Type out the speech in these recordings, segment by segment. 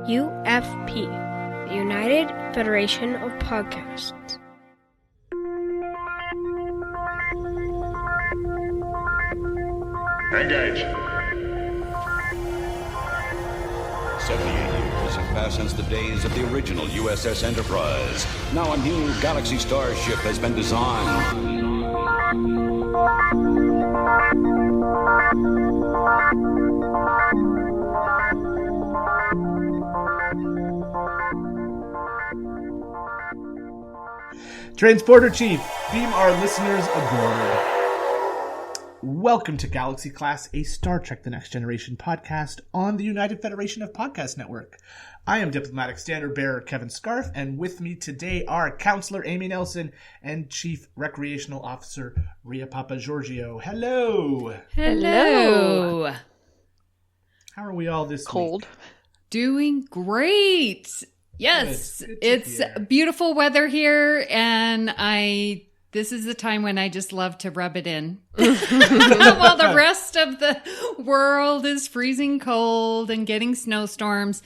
UFP, the United Federation of Podcasts. Engage. 78 years have passed since the days of the original USS Enterprise. Now a new Galaxy starship has been designed. Transporter Chief, beam our listeners aboard. Welcome to Galaxy Class, a Star Trek The Next Generation podcast on the United Federation of Podcast Network. I am Diplomatic Standard Bearer Kevin Scharf, and with me today are Counselor Amy Nelson and Chief Recreational Officer Ria Papagiorgio. Hello! Hello! How are we all this Cold. week? Doing great! Yes, Good it's hear. beautiful weather here, and this is the time when I just love to rub it in. While the rest of the world is freezing cold and getting snowstorms,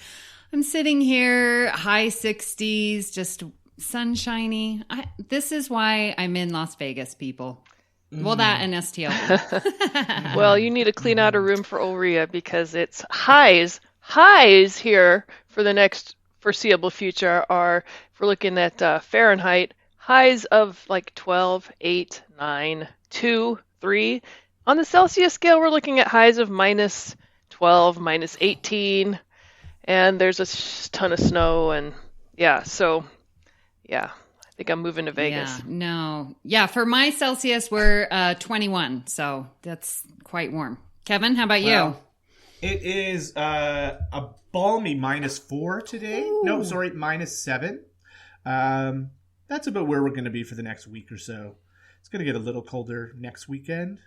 I'm sitting here, high 60s, just sunshiny. This is why I'm in Las Vegas, people. Well, that and STL. Well, you need to clean out a room for Ulria because it's highs here for the next foreseeable future are, if we're looking at Fahrenheit, highs of like 12, 8, 9, 2, 3. On the Celsius scale, we're looking at highs of minus 12, minus 18, and there's a ton of snow, and I think I'm moving to Vegas. Yeah, for my Celsius, we're 21, so that's quite warm. Kevin, how about you? It is a balmy -4 today. Ooh. No, sorry, -7. That's about where we're going to be for the next week or so. It's going to get a little colder next weekend,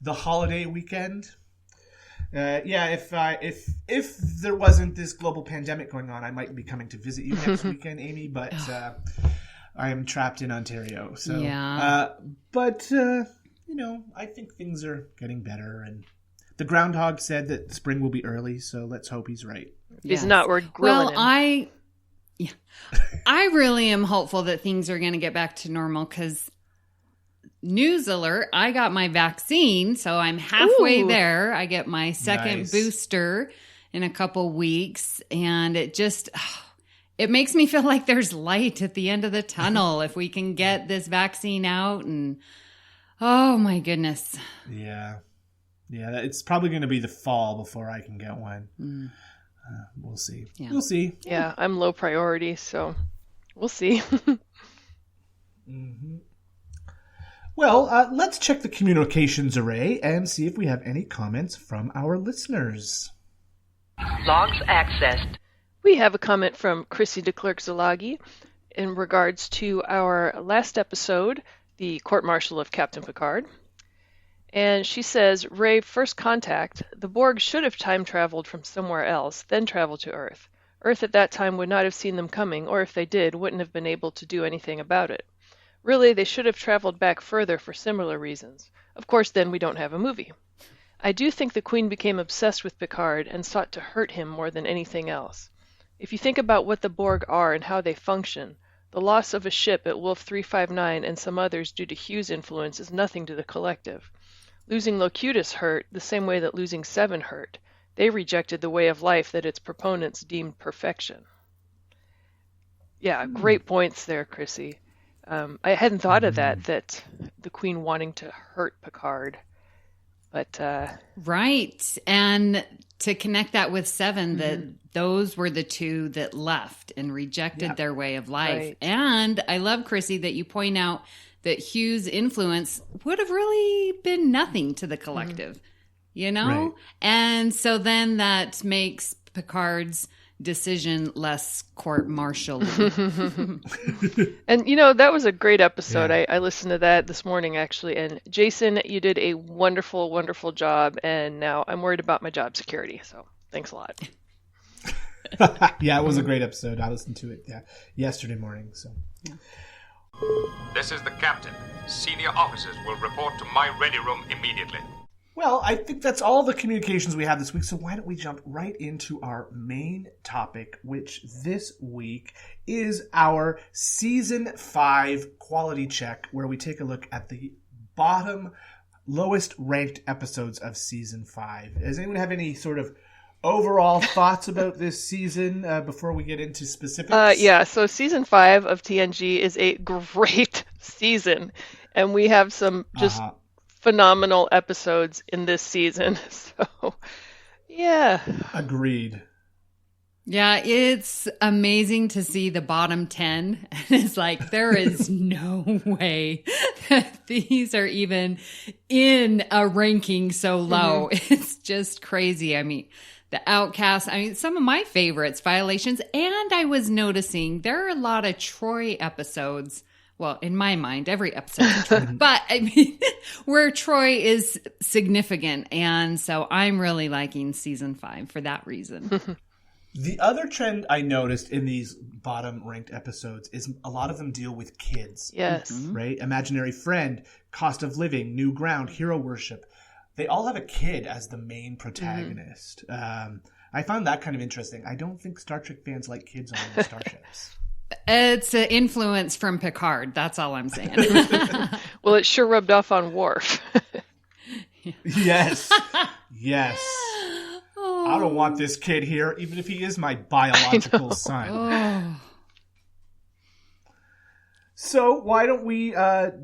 the holiday weekend. If there wasn't this global pandemic going on, I might be coming to visit you next weekend, Amy. But I am trapped in Ontario. So, I think things are getting better, and the groundhog said that spring will be early. So let's hope he's right. If he's not, we're grilling him. I really am hopeful that things are going to get back to normal because, news alert, I got my vaccine, so I'm halfway there. I get my second booster in a couple weeks, and it makes me feel like there's light at the end of the tunnel if we can get this vaccine out. And oh my goodness. Yeah, it's probably going to be the fall before I can get one. We'll see. Yeah. We'll see. Yeah, I'm low priority, so we'll see. Mm-hmm. Well, let's check the communications array and see if we have any comments from our listeners. Logs accessed. We have a comment from Chrissie De Clerck-Szilagyi in regards to our last episode, the court-martial of Captain Picard. And she says, Ray, first contact, the Borg should have time-traveled from somewhere else, then traveled to Earth. Earth at that time would not have seen them coming, or if they did, wouldn't have been able to do anything about it. Really, they should have traveled back further for similar reasons. Of course, then we don't have a movie. I do think the Queen became obsessed with Picard and sought to hurt him more than anything else. If you think about what the Borg are and how they function, the loss of a ship at Wolf 359 and some others due to Hugh's influence is nothing to the collective. Losing Locutus hurt the same way that losing Seven hurt. They rejected the way of life that its proponents deemed perfection. Yeah, great points there, Chrissy. I hadn't thought of that the Queen wanting to hurt Picard. But right. And to connect that with Seven, that those were the two that left and rejected their way of life. Right. And I love, Chrissy, that you point out that Hugh's influence would have really been nothing to the collective, you know? Right. And so then that makes Picard's decision less court-martial. And, that was a great episode. Yeah. I listened to that this morning, actually. And Jason, you did a wonderful, wonderful job. And now I'm worried about my job security. So thanks a lot. Yeah, it was a great episode. I listened to it yesterday morning. So. Yeah. This is the captain. Senior officers will report to my ready room immediately. Well, I think that's all the communications we have this week, so why don't we jump right into our main topic, which this week is our Season 5 quality check, where we take a look at the bottom, lowest ranked episodes of Season 5. Does anyone have any sort of overall thoughts about this season before we get into specifics? Yeah, so Season 5 of TNG is a great season, and we have some just phenomenal episodes in this season. So, yeah. Agreed. Yeah, it's amazing to see the bottom 10. And it's like, there is no way that these are even in a ranking so low. It's just crazy. I mean, the Outcast, some of my favorites, Violations. And I was noticing there are a lot of Troy episodes. Well, in my mind, every episode is Troy, but I mean, where Troy is significant. And so I'm really liking Season 5 for that reason. The other trend I noticed in these bottom ranked episodes is a lot of them deal with kids. Yes. Right? Imaginary Friend, Cost of Living, New Ground, Hero Worship. They all have a kid as the main protagonist. I found that kind of interesting. I don't think Star Trek fans like kids on their starships. It's an influence from Picard. That's all I'm saying. Well, it sure rubbed off on Worf. Yes. Yes. I don't want this kid here, even if he is my biological son. So why don't we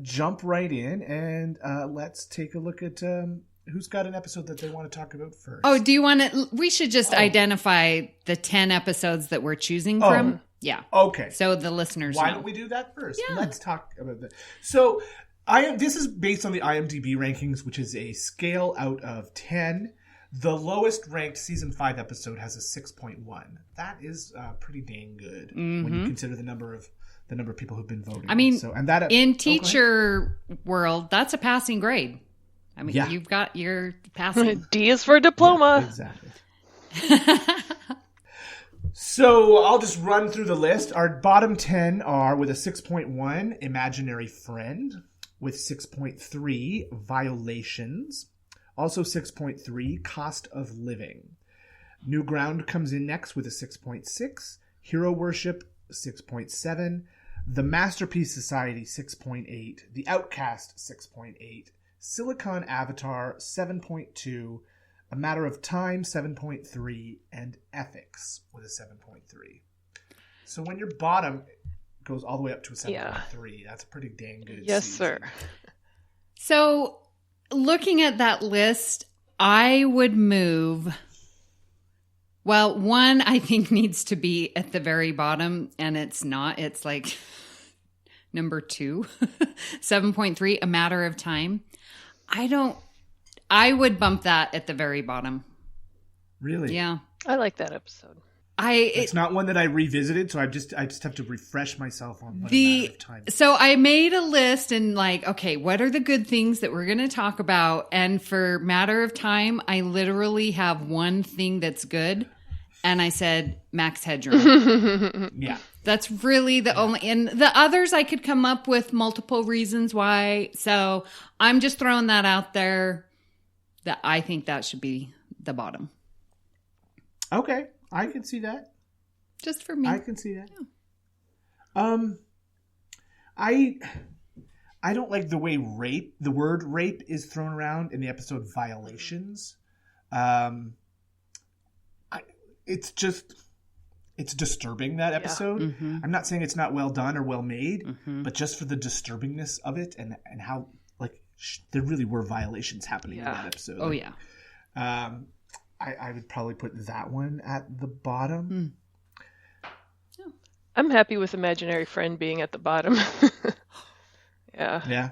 jump right in and let's take a look at who's got an episode that they want to talk about first. Oh, do you want to? We should just identify the 10 episodes that we're choosing from. Yeah. Okay. So the listeners Why know. don't we do that first? Yeah. Let's talk about that. So this is based on the IMDB rankings, which is a scale out of 10. The lowest ranked Season 5 episode has a 6.1. That is pretty dang good when you consider the number of people who've been voting. I mean, in go teacher world, that's a passing grade. I mean, you've got your passing. D is for diploma. Yeah, exactly. So I'll just run through the list. Our bottom 10 are with a 6.1, Imaginary Friend, with 6.3, Violations. Also 6.3, Cost of Living. New Ground comes in next with a 6.6. Hero Worship, 6.7. The Masterpiece Society, 6.8. The Outcast, 6.8. Silicon Avatar, 7.2. A Matter of Time, 7.3. And Ethics with a 7.3. So when your bottom goes all the way up to a 7.3, that's a pretty dang good Yes, season. sir. So looking at that list, I would move. Well, one I think needs to be at the very bottom, and it's not. It's like number 2, 7.3, A Matter of Time. I would bump that at the very bottom. Really? Yeah. I like that episode. It's not one that I revisited, so I just have to refresh myself on what A Matter of Time. So I made a list and okay, what are the good things that we're going to talk about? And for Matter of Time, I literally have one thing that's good, and I said Max Headroom. Yeah. That's really the only, and the others I could come up with multiple reasons why. So I'm just throwing that out there that I think that should be the bottom. Okay. I can see that. Just for me. I can see that. Yeah. I don't like the way the word rape is thrown around in the episode Violations. It's disturbing, that episode. Mm-hmm. I'm not saying it's not well done or well made, but just for the disturbingness of it and how there really were violations happening in that episode. Oh, yeah. I would probably put that one at the bottom. I'm happy with Imaginary Friend being at the bottom. Yeah. Yeah.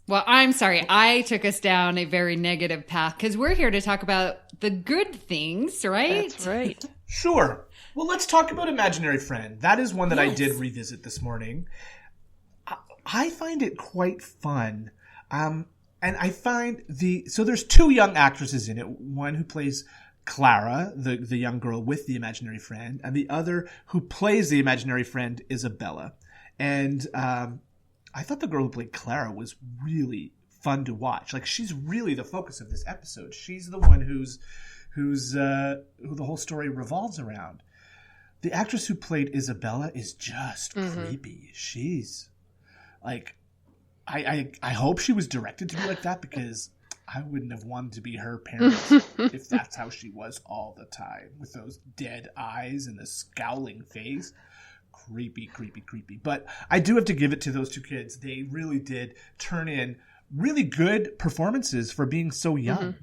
Well, I'm sorry. I took us down a very negative path because we're here to talk about the good things, right? That's right. Sure. Well, let's talk about Imaginary Friend. That is one that I did revisit this morning. I find it quite fun. And I find so there's 2 young actresses in it. One who plays Clara, the young girl with the imaginary friend, and the other who plays the imaginary friend, Isabella. And I thought the girl who played Clara was really fun to watch. Like, she's really the focus of this episode. She's the one who the whole story revolves around. The actress who played Isabella is just creepy. She's like, I hope she was directed to be like that, because I wouldn't have wanted to be her parent if that's how she was all the time, with those dead eyes and the scowling face. Creepy, creepy, creepy. But I do have to give it to those two kids. They really did turn in really good performances for being so young.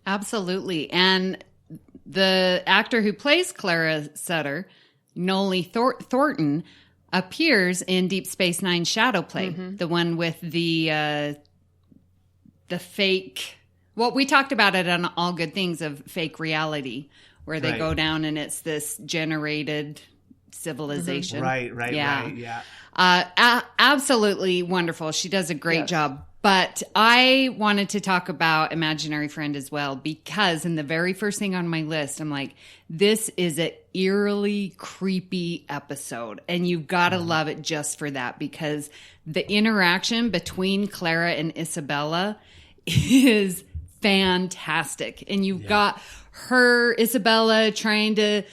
Absolutely. And the actor who plays Clara Sutter, Noli Thornton, appears in Deep Space Nine Shadow Play, the one with the fake. Well, we talked about it on All Good Things of fake reality, where they go down and it's this generated civilization. Right. Absolutely wonderful. She does a great job. But I wanted to talk about Imaginary Friend as well, because in the very first thing on my list, I'm like, this is an eerily creepy episode. And you've got to love it just for that, because the interaction between Clara and Isabella is fantastic. And you've got her, Isabella, trying to,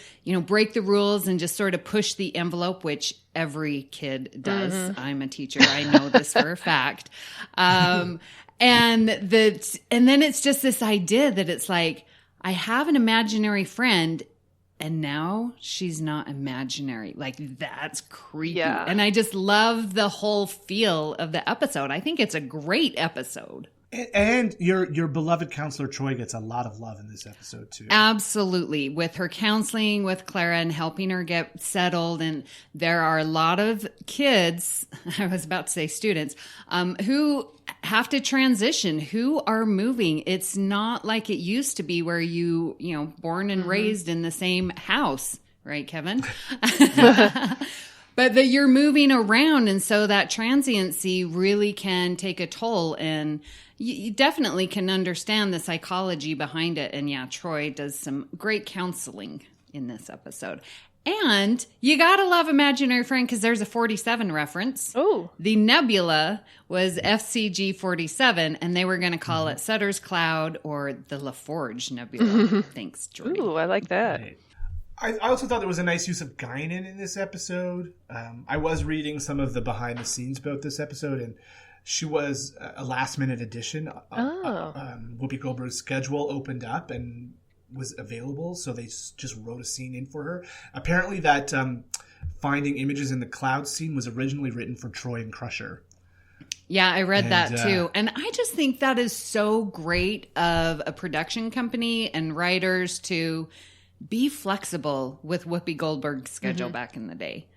break the rules and just sort of push the envelope, which every kid does. I'm a teacher. I know this for a fact. And then it's just this idea that it's like, I have an imaginary friend and now she's not imaginary. Like, that's creepy. Yeah. And I just love the whole feel of the episode. I think it's a great episode. And your beloved counselor Troy gets a lot of love in this episode too. Absolutely. With her counseling with Clara and helping her get settled. And there are a lot of kids, I was about to say students, who have to transition, who are moving. It's not like it used to be where born and raised in the same house, right, Kevin? But that you're moving around. And so that transiency really can take a toll. And you definitely can understand the psychology behind it. And yeah, Troy does some great counseling in this episode. And you got to love Imaginary Friend, because there's a 47 reference. Oh. The nebula was FCG 47, and they were going to call it Sutter's Cloud or the LaForge Nebula. Thanks, Jordy. Ooh, I like that. Right. I also thought there was a nice use of Guinan in this episode. I was reading some of the behind the scenes about this episode, and she was a last minute addition. Whoopi Goldberg's schedule opened up and was available, so they just wrote a scene in for her. Apparently that finding images in the cloud scene was originally written for Troy and Crusher. Yeah, I read that too. And I just think that is so great of a production company and writers to be flexible with Whoopi Goldberg's schedule back in the day.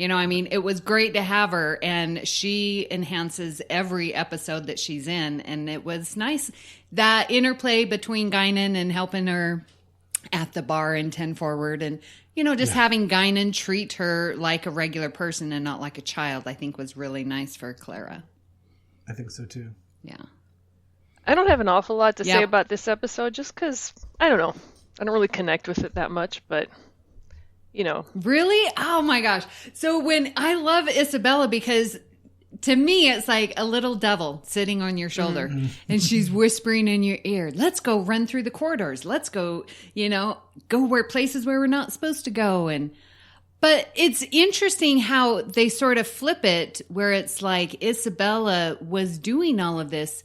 It was great to have her, and she enhances every episode that she's in. And it was nice, that interplay between Guinan and helping her at the bar in 10 Forward. And, having Guinan treat her like a regular person and not like a child, I think was really nice for Clara. I think so too. Yeah. I don't have an awful lot to say about this episode, just because, I don't know. I don't really connect with it that much, but, Really? Oh, my gosh. So when I love Isabella, because to me, it's like a little devil sitting on your shoulder, and she's whispering in your ear, let's go run through the corridors. Let's go, go where places where we're not supposed to go. But it's interesting how they sort of flip it, where it's like Isabella was doing all of this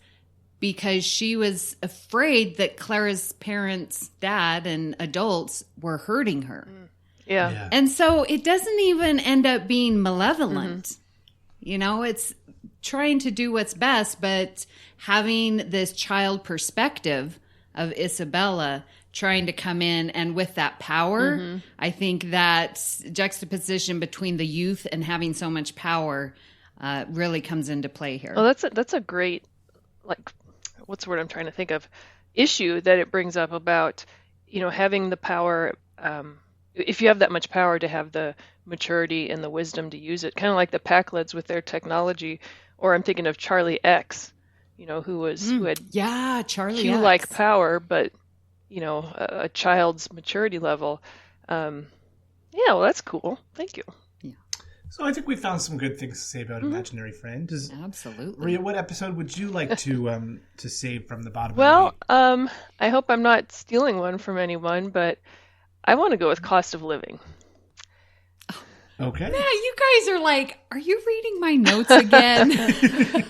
because she was afraid that Clara's parents, dad, and adults were hurting her. Yeah. And so it doesn't even end up being malevolent. It's trying to do what's best, but having this child perspective of Isabella trying to come in, and with that power, I think that juxtaposition between the youth and having so much power really comes into play here. Well, that's a great, what's the word I'm trying to think of, issue that it brings up about, having the power, if you have that much power, to have the maturity and the wisdom to use it, kind of like the Pakleds with their technology, or I'm thinking of Charlie X, who had Charlie Q-like X. power, but a child's maturity level. Well, that's cool. Thank you. Yeah. So I think we found some good things to say about Imaginary Friend. Absolutely. Maria, what episode would you like to save from the bottom Well, of the I hope I'm not stealing one from anyone, but I want to go with Cost of Living. Okay. Yeah, you guys are like, are you reading my notes again?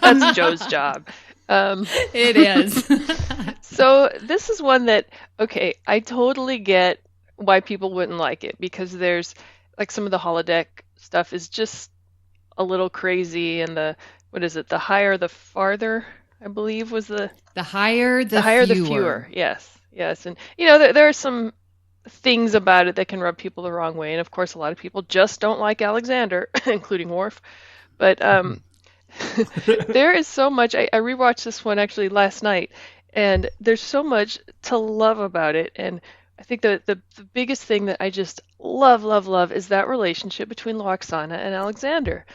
That's Joe's job. It is. So this is one that, okay, I totally get why people wouldn't like it, because there's like some of the holodeck stuff is just a little crazy, and the higher the farther, I believe was the higher the fewer. Yes, and there are some things about it that can rub people the wrong way, and of course a lot of people just don't like Alexander, including Worf. But there is so much. I rewatched this one actually last night, and there's so much to love about it. And I think the biggest thing that I just love is that relationship between Lwaxana and Alexander.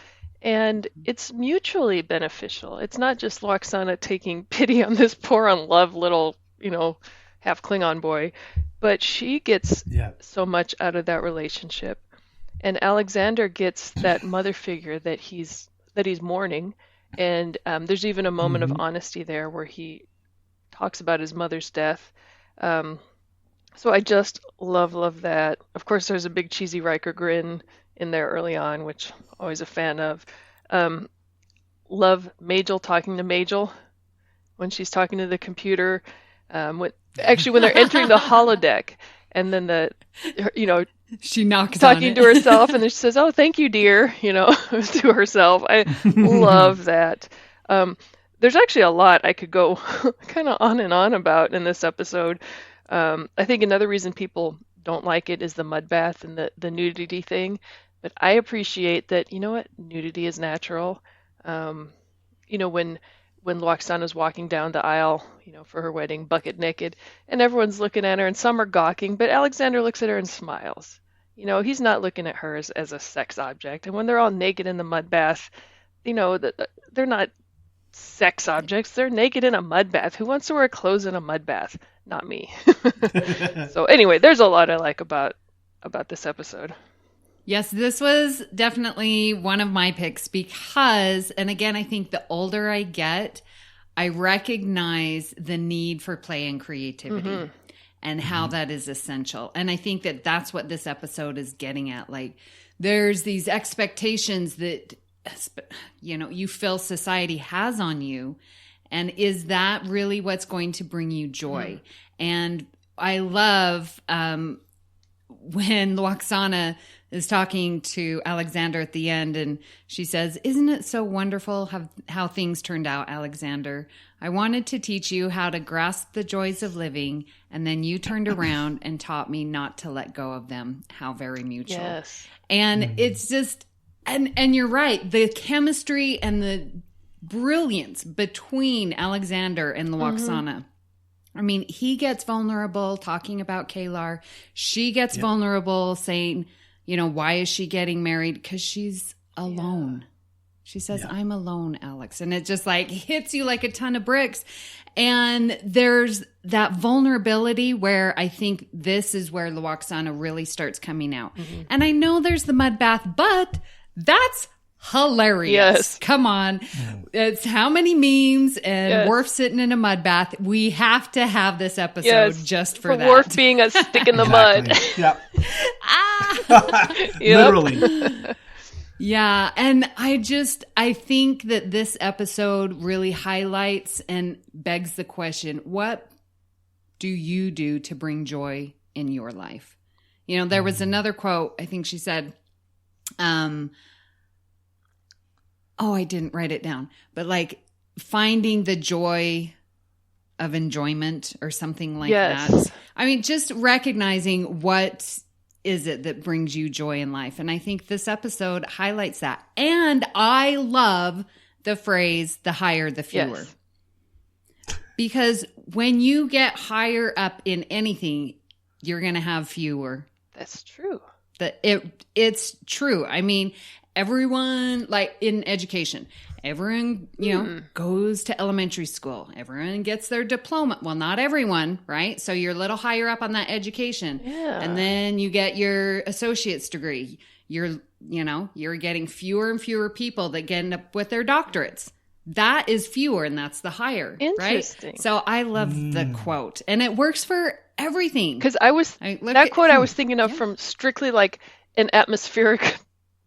And it's mutually beneficial. It's not just Lwaxana taking pity on this poor unloved little, half Klingon boy, but she gets so much out of that relationship. And Alexander gets that mother figure that he's mourning. And there's even a moment of honesty there where he talks about his mother's death. So I just love that. Of course, there's a big cheesy Riker grin in there early on, which I'm always a fan of. Love Majel talking to Majel when she's talking to the computer. When they're entering the holodeck, and then she knocks talking on to herself, and then she says, "Oh, thank you, dear," to herself. I love that. There's actually a lot I could go kind of on and on about in this episode. I think another reason people don't like it is the mud bath and the nudity thing. But I appreciate that, nudity is natural. When Lwaxana's walking down the aisle, for her wedding, bucket naked, and everyone's looking at her, and some are gawking, but Alexander looks at her and smiles. He's not looking at her as a sex object. And when they're all naked in the mud bath, they're not sex objects. They're naked in a mud bath. Who wants to wear clothes in a mud bath? Not me. So anyway, there's a lot I like about this episode. Yes, this was definitely one of my picks because, and again, I think the older I get, I recognize the need for play and creativity and how that is essential. And I think that that's what this episode is getting at. Like, there's these expectations that, you feel society has on you. And is that really what's going to bring you joy? And I love when Lwaxana is talking to Alexander at the end, and she says, "Isn't it so wonderful how things turned out, Alexander? I wanted to teach you how to grasp the joys of living, and then you turned around and taught me not to let go of them. How very mutual." Yes. And it's just, and you're right, the chemistry and the brilliance between Alexander and Lwaxana. I mean, he gets vulnerable talking about Kalar. She gets vulnerable saying, why is she getting married? Because she's alone. She says, "I'm alone, Alex." And it just like hits you like a ton of bricks. And there's that vulnerability where I think this is where Lwaxana really starts coming out. And I know there's the mud bath, but that's hilarious. Yes. Come on. It's how many memes and Worf sitting in a mud bath. We have to have this episode just for that. Worf being a stick in the mud. Literally. Yeah. And I think that this episode really highlights and begs the question, what do you do to bring joy in your life? There was another quote, I think she said, I didn't write it down, but like finding the joy of enjoyment or something like that. I mean, just recognizing what is it that brings you joy in life. And I think this episode highlights that. And I love the phrase, the higher, the fewer. Yes. Because when you get higher up in anything, you're going to have fewer. That's true. It's true. I mean, everyone, like in education, everyone, goes to elementary school. Everyone gets their diploma. Well, not everyone, right? So you're a little higher up on that education. Yeah. And then you get your associate's degree. You're you're getting fewer and fewer people that get up with their doctorates. That is fewer, and that's the higher. Interesting. Right? So I love the quote, and it works for everything. Because I was thinking of from strictly like an atmospheric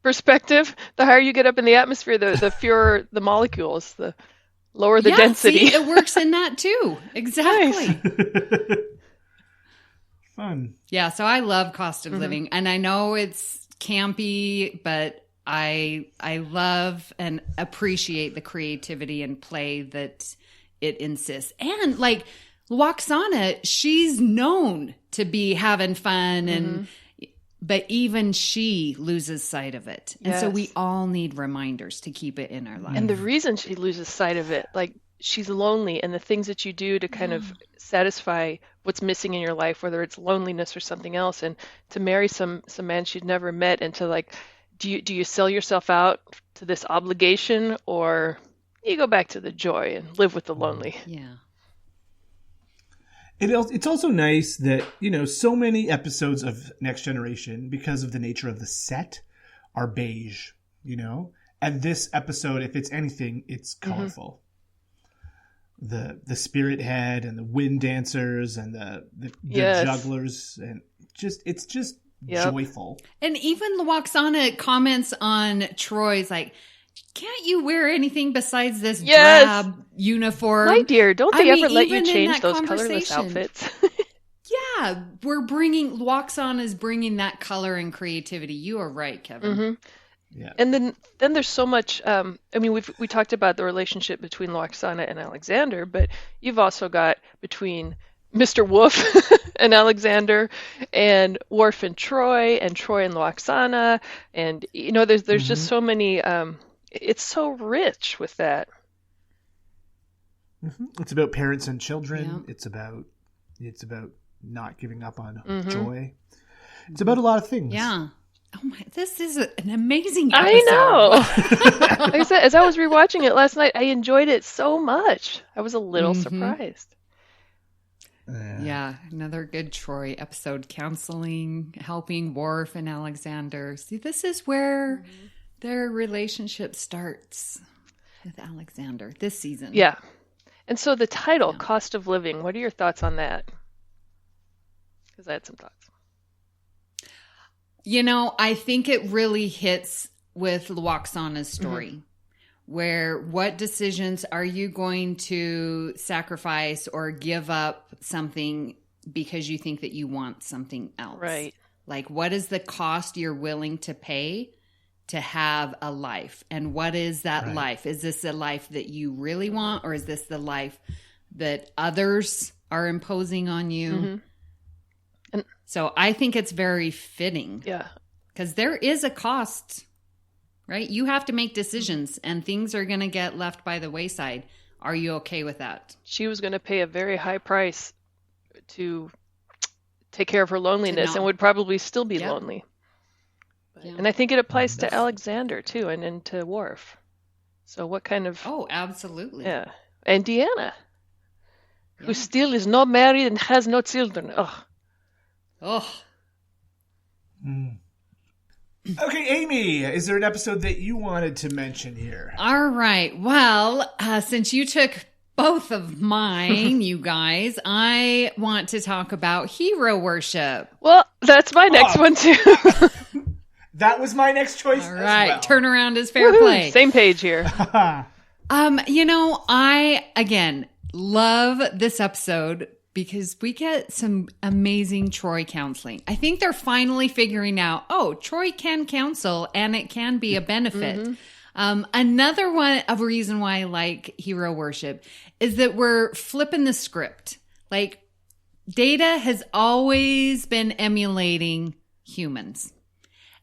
perspective. The higher you get up in the atmosphere, the fewer the molecules, the lower the density. See, it works in that too. Exactly. Nice. Fun. Yeah, so I love Cost of Living, and I know it's campy, but I love and appreciate the creativity and play that it insists. And like Lwaxana, she's known to be having fun, but even she loses sight of it. And so we all need reminders to keep it in our life. And the reason she loses sight of it, like she's lonely, and the things that you do to kind of satisfy what's missing in your life, whether it's loneliness or something else, and to marry some man she'd never met, and to like, do you sell yourself out to this obligation, or you go back to the joy and live with the lonely? Yeah. It's also nice that, so many episodes of Next Generation, because of the nature of the set, are beige, And this episode, if it's anything, it's colorful. The spirit head and the wind dancers and the jugglers, and it's just joyful. And even Lwaxana comments on Troy's like, can't you wear anything besides this drab uniform? My dear, don't they ever let you change those colorless outfits? Yeah, Lwaxana's bringing that color and creativity. You are right, Kevin. Yeah. And then there's so much. We talked about the relationship between Lwaxana and Alexander, but you've also got between Mr. Wolf and Alexander, and Worf and Troy and Lwaxana, and there's just so many. It's so rich with that. It's about parents and children. Yeah. It's about not giving up on joy. It's about a lot of things. Yeah. Oh my! This is an amazing episode. I know. Like I said, as I was rewatching it last night, I enjoyed it so much. I was a little surprised. Yeah, another good Troy episode. Counseling, helping Worf and Alexander. See, this is where their relationship starts with Alexander this season. Yeah. And so the title, Cost of Living, what are your thoughts on that? Because I had some thoughts. I think it really hits with Lwaxana's story, where what decisions are you going to sacrifice or give up something because you think that you want something else? Right. Like, what is the cost you're willing to pay to have a life? And what is that life? Is this a life that you really want, or is this the life that others are imposing on you? And so I think it's very fitting. Yeah. Because there is a cost, right? You have to make decisions, and things are going to get left by the wayside. Are you okay with that? She was going to pay a very high price to take care of her loneliness, and would probably still be lonely. And I think it applies to Alexander too, and then to Worf. So what kind of... Oh, absolutely. Yeah. And Deanna, who still is not married and has no children. Oh. Okay, Amy, is there an episode that you wanted to mention here? All right. Well, since you took both of mine, you guys, I want to talk about hero worship. Well, that's my next one too. That was my next choice. All right. As well. Turnaround is fair play. Same page here. I, again, love this episode because we get some amazing Troy counseling. I think they're finally figuring out, Troy can counsel and it can be a benefit. Another reason why I like hero worship is that we're flipping the script. Like, Data has always been emulating humans.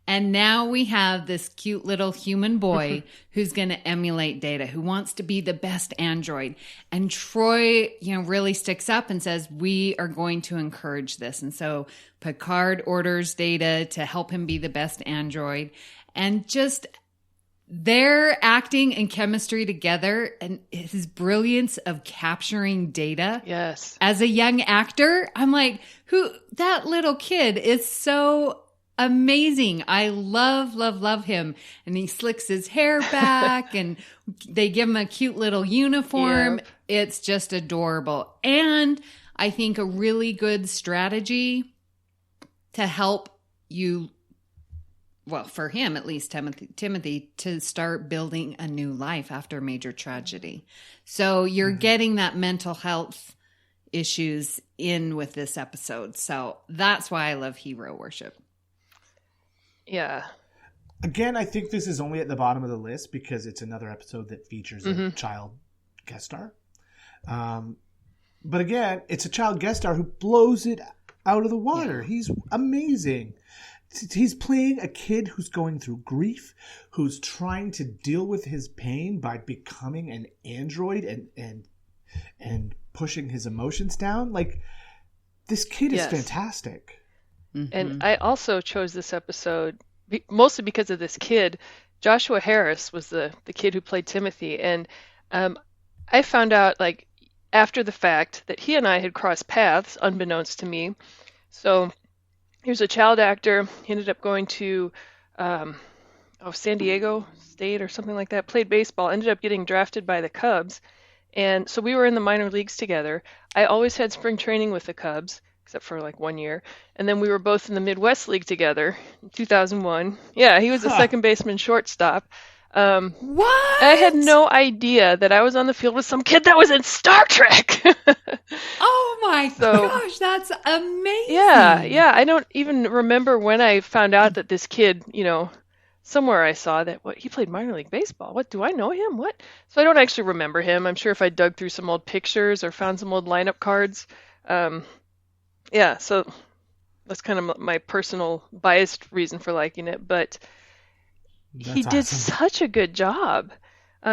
And now we have this cute little human boy who's going to emulate Data, who wants to be the best android. And Troy, really sticks up and says, we are going to encourage this. And so Picard orders Data to help him be the best android. And just their acting and chemistry together, and his brilliance of capturing Data. Yes. As a young actor, I'm like, that little kid is so amazing. I love him. And he slicks his hair back and they give him a cute little uniform. Yep. It's just adorable. And I think a really good strategy to help you, well, for him at least, Timothy, to start building a new life after a major tragedy. So you're getting that mental health issues in with this episode. So that's why I love hero worship. Yeah. Again, I think this is only at the bottom of the list because it's another episode that features a child guest star. But again, it's a child guest star who blows it out of the water. Yeah. He's amazing. He's playing a kid who's going through grief, who's trying to deal with his pain by becoming an android and pushing his emotions down. Like, this kid is fantastic. Mm-hmm. And I also chose this episode mostly because of this kid. Joshua Harris was the kid who played Timothy. And I found out, like, after the fact that he and I had crossed paths, unbeknownst to me. So he was a child actor. He ended up going to San Diego State or something like that, played baseball, ended up getting drafted by the Cubs. And so we were in the minor leagues together. I always had spring training with the Cubs, except for like 1 year. And then we were both in the Midwest League together in 2001. Yeah, he was a second baseman shortstop. What? I had no idea that I was on the field with some kid that was in Star Trek. Oh my gosh, that's amazing. Yeah. I don't even remember when I found out that this kid, somewhere I saw that he played minor league baseball. What, do I know him? What? So I don't actually remember him. I'm sure if I dug through some old pictures or found some old lineup cards. So that's kind of my personal biased reason for liking it, but he did such a good job.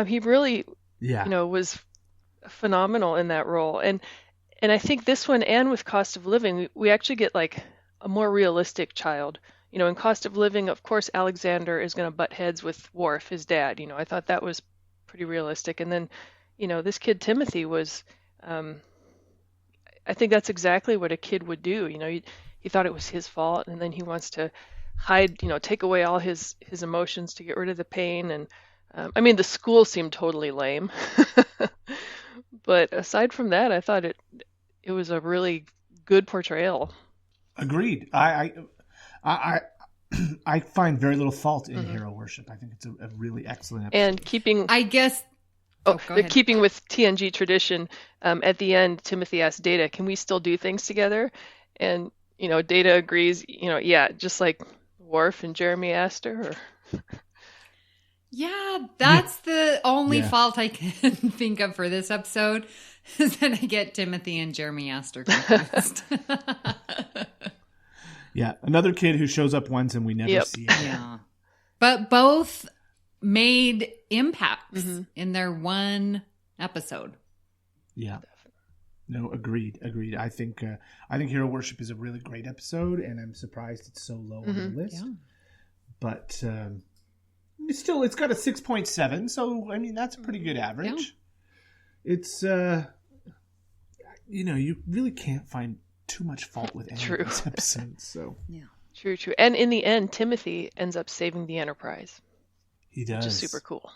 He really, was phenomenal in that role. And I think this one, and with Cost of Living, we actually get like a more realistic child. In Cost of Living, of course, Alexander is going to butt heads with Worf, his dad. I thought that was pretty realistic. And then, this kid Timothy was, I think that's exactly what a kid would do. He thought it was his fault, and then he wants to hide, take away all his emotions to get rid of the pain. And the school seemed totally lame. But aside from that, I thought it was a really good portrayal. Agreed. I find very little fault in hero worship. I think it's a really excellent episode. And keeping, I guess, keeping with TNG tradition, at the end, Timothy asked Data, "Can we still do things together?" And Data agrees. Just like Worf and Jeremy Astor. Yeah, that's the only fault I can think of for this episode, is that I get Timothy and Jeremy Astor confused. Yeah, another kid who shows up once and we never see him. Yeah, but both made impacts in their one episode. Yeah, no, agreed. I think Hero Worship is a really great episode, and I'm surprised it's so low on the list. Yeah. But it's got a 6.7, so that's a pretty good average. Yeah. It's you really can't find too much fault with any of these episodes. So yeah, true. And in the end, Timothy ends up saving the Enterprise. He does, which is super cool.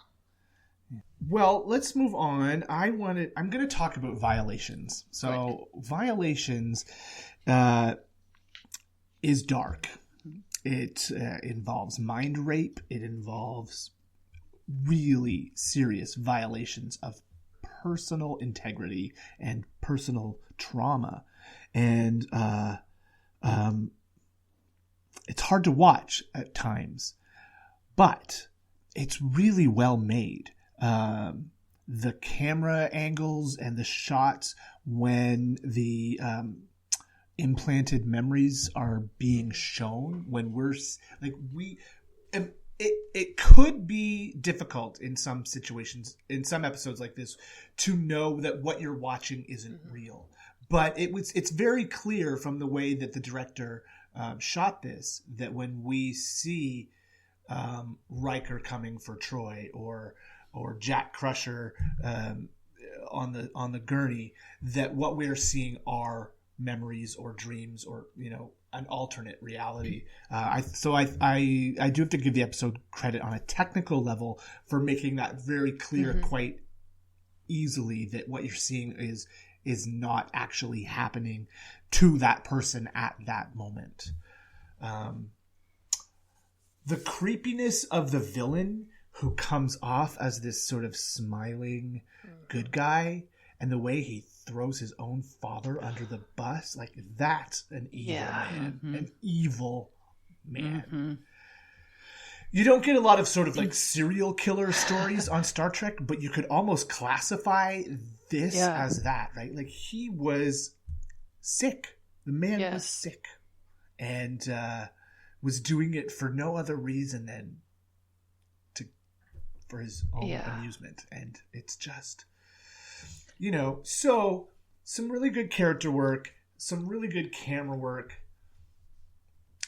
Well, let's move on. I'm going to talk about Violations. So Violations is dark. It involves mind rape. It involves really serious violations of personal integrity and personal trauma. And it's hard to watch at times, but it's really well made. The camera angles and the shots when the implanted memories are being shown, when it could be difficult in some situations, in some episodes like this, to know that what you're watching isn't real. But it's very clear from the way that the director shot this, that when we see Riker coming for Troy or Jack Crusher on the gurney, that what we're seeing are memories or dreams or an alternate reality. I do have to give the episode credit on a technical level for making that very clear quite easily, that what you're seeing is not actually happening to that person at that moment. The creepiness of the villain, who comes off as this sort of smiling good guy, and the way he throws his own father under the bus, like, that's an evil man. An evil man. You don't get a lot of sort of like serial killer stories on Star Trek, but you could almost classify this as that, right? Like, he was sick. The man was sick, and was doing it for no other reason than for his own amusement. And it's just, so some really good character work, some really good camera work.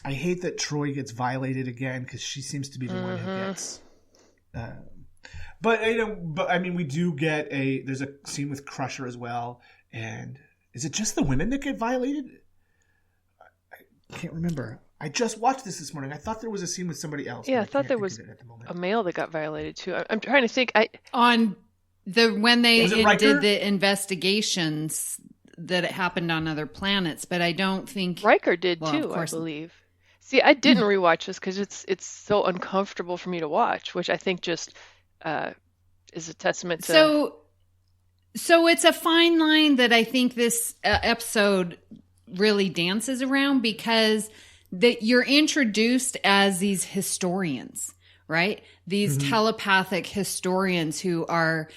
I hate that Troy gets violated again, because she seems to be the one who gets. But I mean, we do get there's a scene with Crusher as well. And is it just the women that get violated? I can't remember. I just watched this morning. I thought there was a scene with somebody else. Yeah, I thought there was a male that got violated too. I'm trying to think. When they did the investigations that it happened on other planets, but I don't think Riker did too. I believe. See, I didn't rewatch this because it's so uncomfortable for me to watch, which I think just is a testament to. So it's a fine line that I think this episode really dances around, because that you're introduced as these historians, right? These telepathic historians who are,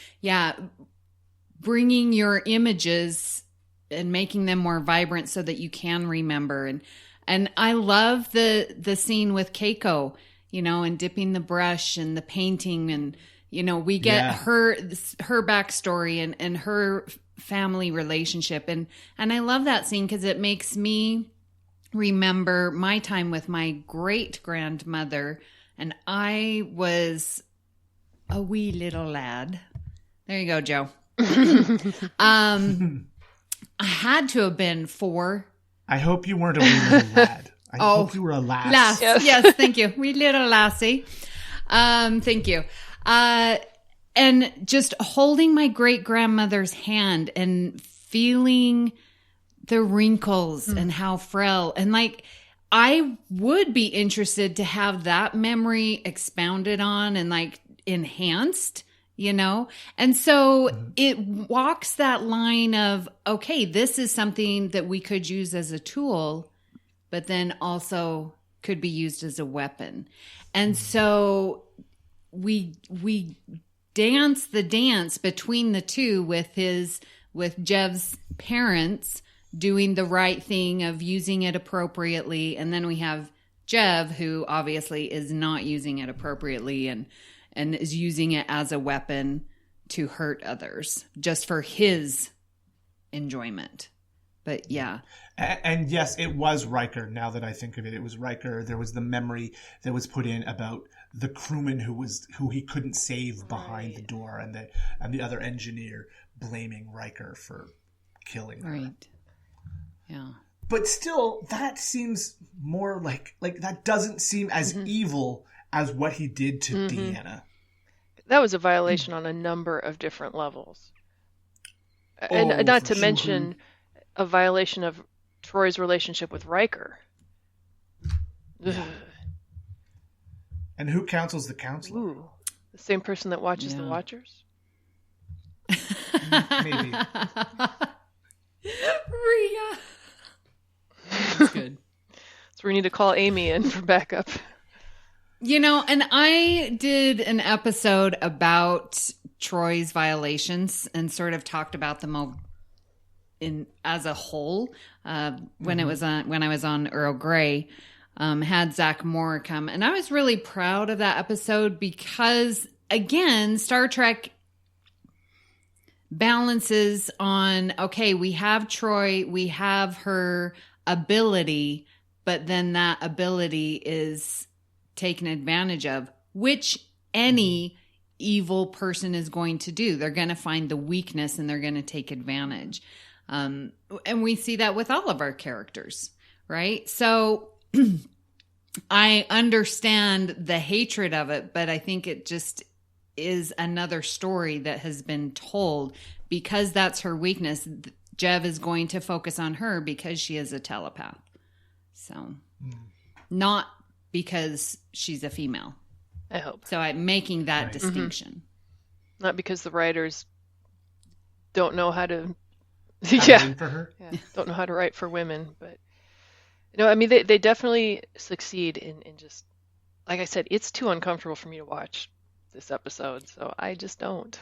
bringing your images and making them more vibrant so that you can remember. And I love the scene with Keiko, and dipping the brush and the painting, and we get her backstory and her family relationship, and I love that scene because it makes me remember my time with my great grandmother, and I was a wee little lad. There you go, Joe. I had to have been 4. I hope you weren't a wee little lad. I hope you were a lass. Yes, thank you. Wee little lassie. Thank you. And just holding my great grandmother's hand and feeling the wrinkles and how frail, and like, I would be interested to have that memory expounded on and like enhanced, and so it walks that line of, okay, this is something that we could use as a tool, but then also could be used as a weapon. And so we dance the dance between the two with Jev's parents doing the right thing of using it appropriately. And then we have Jev, who obviously is not using it appropriately and is using it as a weapon to hurt others just for his enjoyment. But yeah. And yes, it was Riker. Now that I think of it, it was Riker. There was the memory that was put in about the crewman who he couldn't save behind the door, and the other engineer blaming Riker for killing her. Right. Yeah. But still, that seems more like that doesn't seem as evil as what he did to Deanna. That was a violation on a number of different levels. And not to mention a violation of Troy's relationship with Riker. Yeah. And who counsels the counselor? Ooh, the same person that watches the Watchers? Maybe. Rhea. That's good. So we need to call Amy in for backup. And I did an episode about Troy's violations and sort of talked about them as a whole when I was on Earl Grey. Had Zach Moore come, and I was really proud of that episode because, again, Star Trek balances on, okay, we have Troy, we have her ability, but then that ability is taken advantage of, which any evil person is going to do. They're going to find the weakness and they're going to take advantage. And we see that with all of our characters, right? So I understand the hatred of it, but I think it just is another story that has been told because that's her weakness. Jev is going to focus on her because she is a telepath. So not because she's a female. I hope. So I'm making that distinction. Not because the writers don't know how to For her. don't know how to write for women, but I mean they definitely succeed in just, like I said, it's too uncomfortable for me to watch this episode, so I just don't.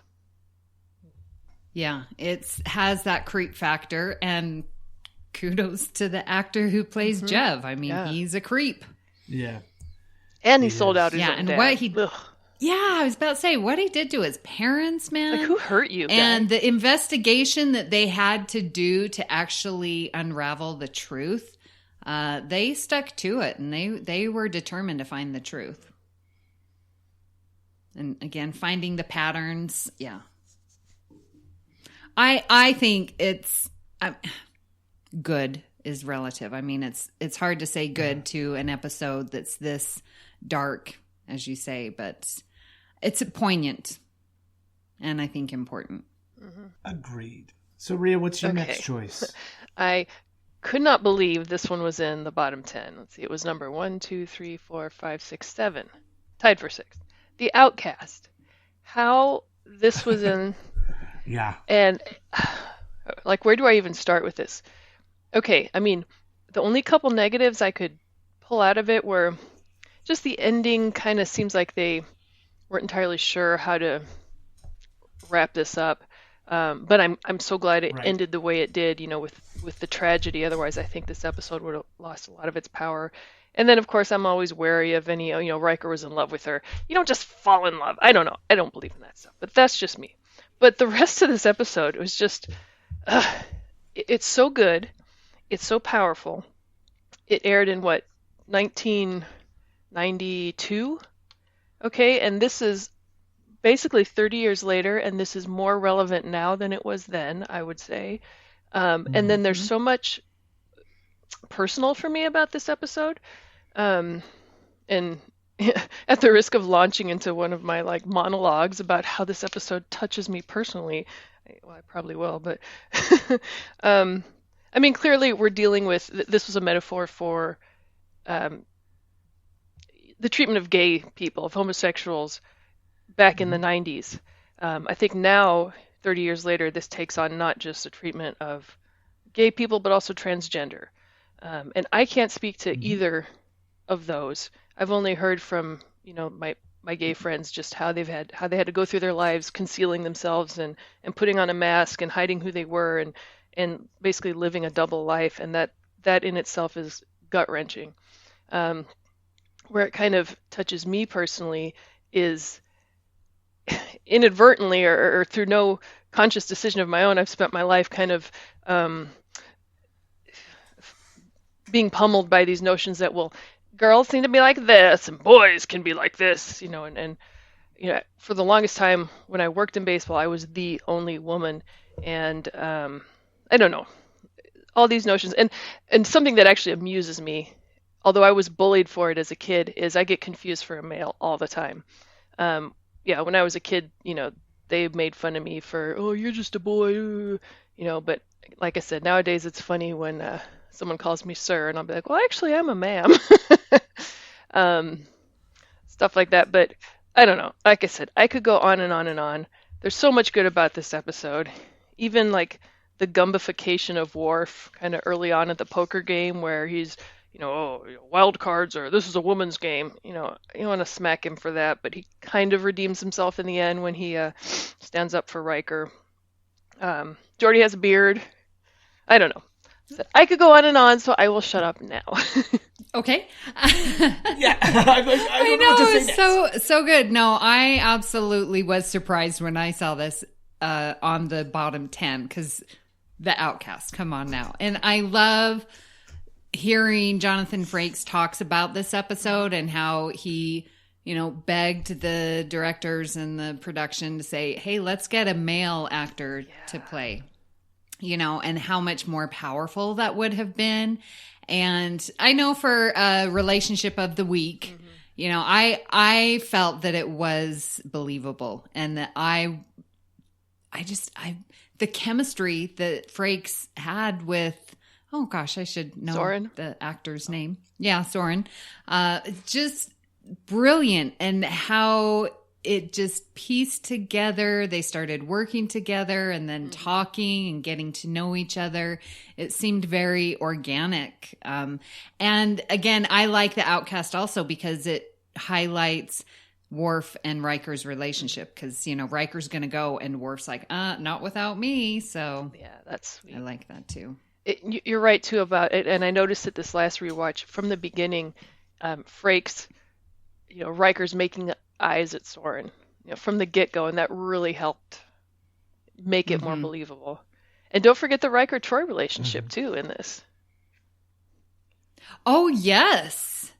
Yeah, it has that creep factor, and kudos to the actor who plays Jev. I mean, he's a creep. Yeah. And he sold out his own and dad. what he Yeah, I was about to say what he did to his parents, man. Like, who hurt you, guy? And the investigation that they had to do to actually unravel the truth, they stuck to it, and they were determined to find the truth. And again, finding the patterns, yeah. I think it's good is relative. I mean, it's hard to say good to an episode that's this dark, as you say, but it's poignant and I think important. Agreed. So, Rhea, what's your next choice? I could not believe this one was in the bottom 10. Let's see, it was number 1, 2, 3, 4, 5, 6, 7. Tied for 6th. The Outcast. How this was in... Yeah. And, like, where do I even start with this? Okay, I mean, the only couple negatives I could pull out of it were just the ending kind of seems like they weren't entirely sure how to wrap this up. But I'm so glad it ended the way it did, with the tragedy. Otherwise, I think this episode would have lost a lot of its power. And then, of course, I'm always wary of any, Riker was in love with her. You don't just fall in love. I don't know. I don't believe in that stuff. But that's just me. But the rest of this episode was just, it's so good. It's so powerful. It aired in, 1992? Okay, and this is basically 30 years later, and this is more relevant now than it was then, I would say. And then there's so much personal for me about this episode. And at the risk of launching into one of my monologues about how this episode touches me personally, well, I probably will, but I mean, clearly we're dealing with, this was a metaphor for the treatment of gay people, of homosexuals back in the 90s. I think now, 30 years later, this takes on not just a treatment of gay people, but also transgender. And I can't speak to either of those. I've only heard from, my gay friends just how they had to go through their lives concealing themselves and putting on a mask and hiding who they were and basically living a double life. And that in itself is gut-wrenching. Where it kind of touches me personally is inadvertently or through no conscious decision of my own, I've spent my life kind of being pummeled by these notions that, well, girls need to be like this and boys can be like this, and for the longest time when I worked in baseball, I was the only woman, and I don't know, all these notions, and something that actually amuses me, although I was bullied for it as a kid, is I get confused for a male all the time. When I was a kid, they made fun of me for, oh, you're just a boy, but like I said, nowadays it's funny when someone calls me sir, and I'll be like, well, actually, I'm a ma'am. Stuff like that. But I don't know. Like I said, I could go on and on and on. There's so much good about this episode. Even the gumbification of Worf kind of early on at the poker game where he's, wild cards or this is a woman's game. You want to smack him for that, but he kind of redeems himself in the end when he stands up for Riker. Geordi has a beard. I don't know. So I could go on and on, so I will shut up now. Okay. Yeah. I know, it was so good. No, I absolutely was surprised when I saw this on the bottom 10 because the Outcast, come on now. And I love hearing Jonathan Frakes talks about this episode and how he, begged the directors and the production to say, hey, let's get a male actor to play. and how much more powerful that would have been. And I know for a relationship of the week, I felt that it was believable, and that the chemistry that Frakes had with, oh gosh, I should know Soren? The actor's name. Yeah, Soren. Just brilliant, and how it just pieced together. They started working together and then talking and getting to know each other. It seemed very organic. And again, I like the Outcast also because it highlights Worf and Riker's relationship, because Riker's going to go and Worf's like, not without me. So Yeah, that's sweet. I like that too. You're right too about it, and I noticed it this last rewatch. From the beginning, Frakes, Riker's making eyes at Soren, from the get-go, and that really helped make it more believable. And don't forget the Riker-Troy relationship too in this. Oh yes,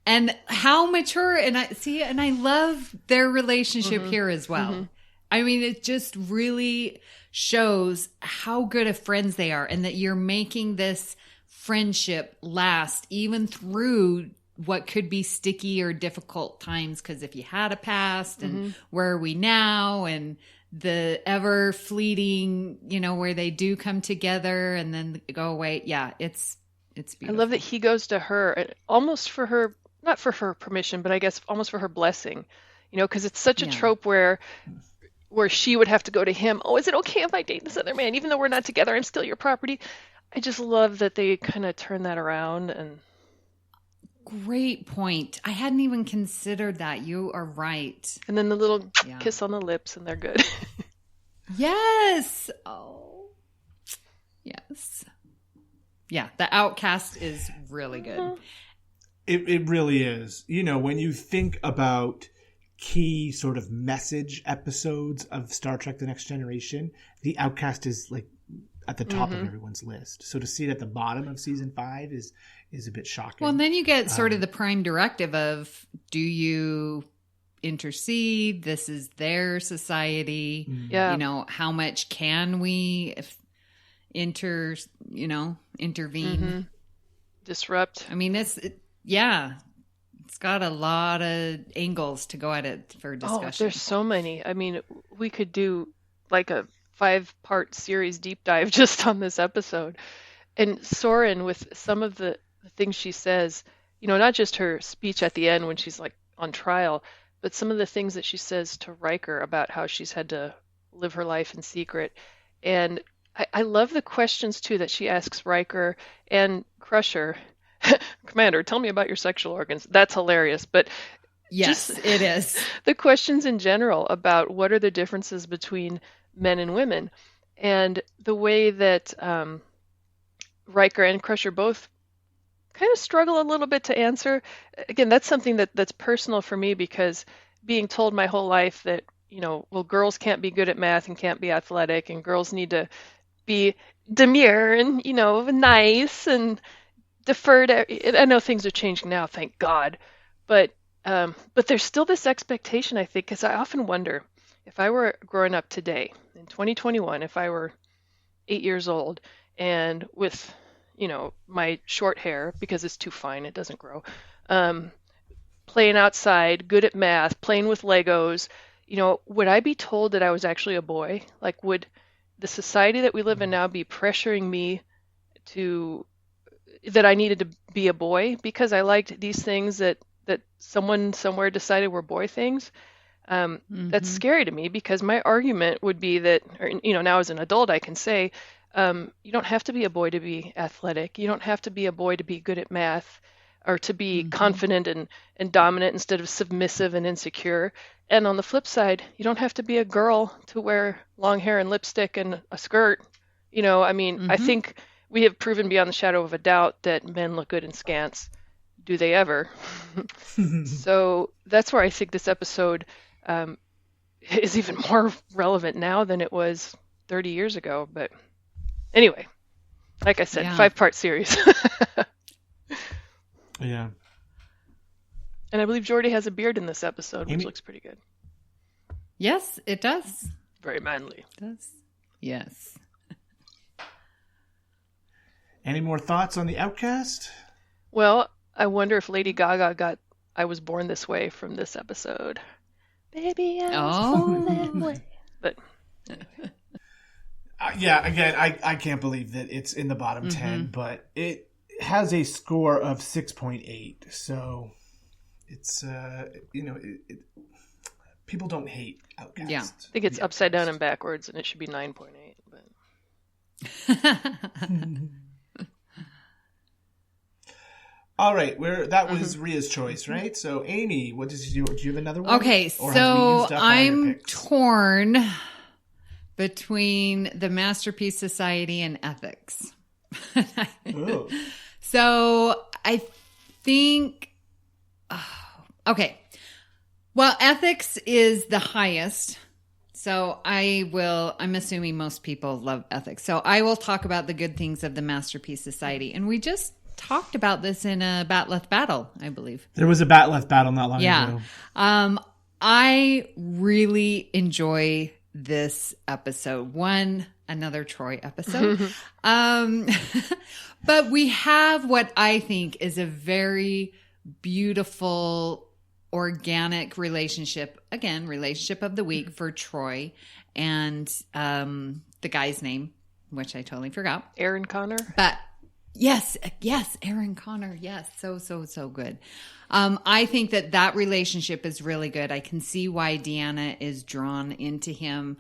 and how mature, and I love their relationship here as well. I mean, it just really shows how good of friends they are, and that you're making this friendship last even through what could be sticky or difficult times. Because if you had a past, and where are we now, and the ever fleeting, where they do come together and then go away. Yeah, it's beautiful. I love that he goes to her almost for her, not for her permission, but I guess almost for her blessing, because it's such a trope where she would have to go to him. Oh, is it okay if I date this other man? Even though we're not together, I'm still your property. I just love that they kind of turn that around. And great point. I hadn't even considered that. You are right. And then the little kiss on the lips, and they're good. Yes. Oh, yes. Yeah, the Outcast is really good. It really is. When you think about key sort of message episodes of Star Trek The Next Generation, the Outcast is like at the top of everyone's list. So to see it at the bottom of season 5 is a bit shocking. Well, and then you get sort of the prime directive of, do you intercede? This is their society. Yeah. How much can we intervene? Disrupt. I mean, it's got a lot of angles to go at it for discussion. Oh, there's so many. I mean, we could do like a 5-part series deep dive just on this episode. And Soren, with some of the things she says, not just her speech at the end when she's like on trial, but some of the things that she says to Riker about how she's had to live her life in secret. And I love the questions too that she asks Riker and Crusher. Commander, tell me about your sexual organs. That's hilarious. But yes, it is. The questions in general about what are the differences between men and women, and the way that Riker and Crusher both kind of struggle a little bit to answer. Again, that's something that's personal for me, because being told my whole life that, girls can't be good at math and can't be athletic, and girls need to be demure and, nice and deferred. I know things are changing now, thank God, but there's still this expectation, I think, because I often wonder if I were growing up today in 2021, if I were 8 years old and with, my short hair, because it's too fine, it doesn't grow, playing outside, good at math, playing with Legos, would I be told that I was actually a boy? Like, would the society that we live in now be pressuring me that I needed to be a boy because I liked these things that someone somewhere decided were boy things? That's scary to me, because my argument would be that, now as an adult, I can say, you don't have to be a boy to be athletic. You don't have to be a boy to be good at math, or to be confident and dominant instead of submissive and insecure. And on the flip side, you don't have to be a girl to wear long hair and lipstick and a skirt. I think we have proven beyond the shadow of a doubt that men look good in skants. Do they ever? So that's where I think this episode is even more relevant now than it was 30 years ago. But anyway, like I said, 5-part series. Yeah. And I believe Geordi has a beard in this episode, which looks pretty good. Yes, it does. Very manly. It does. Yes. Any more thoughts on the Outcast? Well, I wonder if Lady Gaga got I Was Born This Way from this episode. Baby, I was born that way. But yeah, again, I can't believe that it's in the bottom 10, but it has a score of 6.8. So it's, people don't hate Outcast. Yeah. I think it's upside down and backwards, and it should be 9.8. But All right, that was Rhea's choice, right? So, Amy, what did you do? Do you have another one? Okay, Or have we so used up all your I'm picks? torn between the Masterpiece Society and ethics. Ooh. So I think, okay. Well, ethics is the highest. So I'm assuming most people love ethics. So I will talk about the good things of the Masterpiece Society. And we just talked about this in a Batleth battle, I believe. There was a Batleth battle not long ago. I really enjoy this episode. Another Troy episode. But we have what I think is a very beautiful, organic relationship. Again, relationship of the week for Troy and the guy's name, which I totally forgot. Aaron Connor. But yes, Aaron Connor. Yes, so good. I think that relationship is really good. I can see why Deanna is drawn into him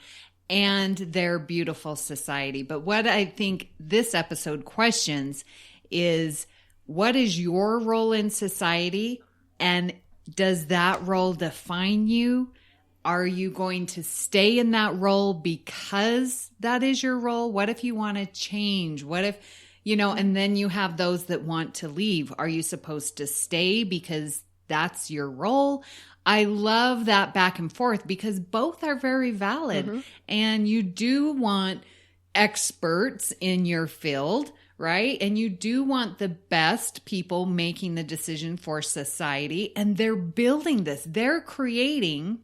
and their beautiful society. But what I think this episode questions is, what is your role in society? And does that role define you? Are you going to stay in that role because that is your role? What if you want to change? What if, and then you have those that want to leave. Are you supposed to stay because that's your role? I love that back and forth because both are very valid. And you do want experts in your field, right? And you do want the best people making the decision for society. And they're building this. They're creating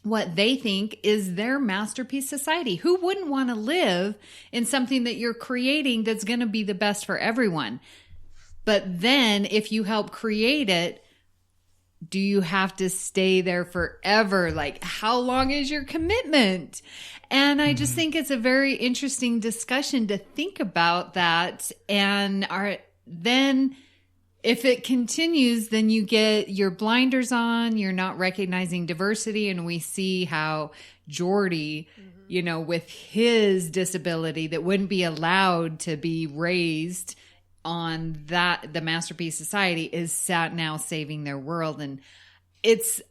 what they think is their masterpiece society. Who wouldn't want to live in something that you're creating that's going to be the best for everyone? But then if you help create it, do you have to stay there forever? Like, how long is your commitment? And I just think it's a very interesting discussion to think about that. And then if it continues, then you get your blinders on, you're not recognizing diversity. And we see how Jordy, with his disability that wouldn't be allowed to be raised on the Masterpiece Society, is now saving their world. And it's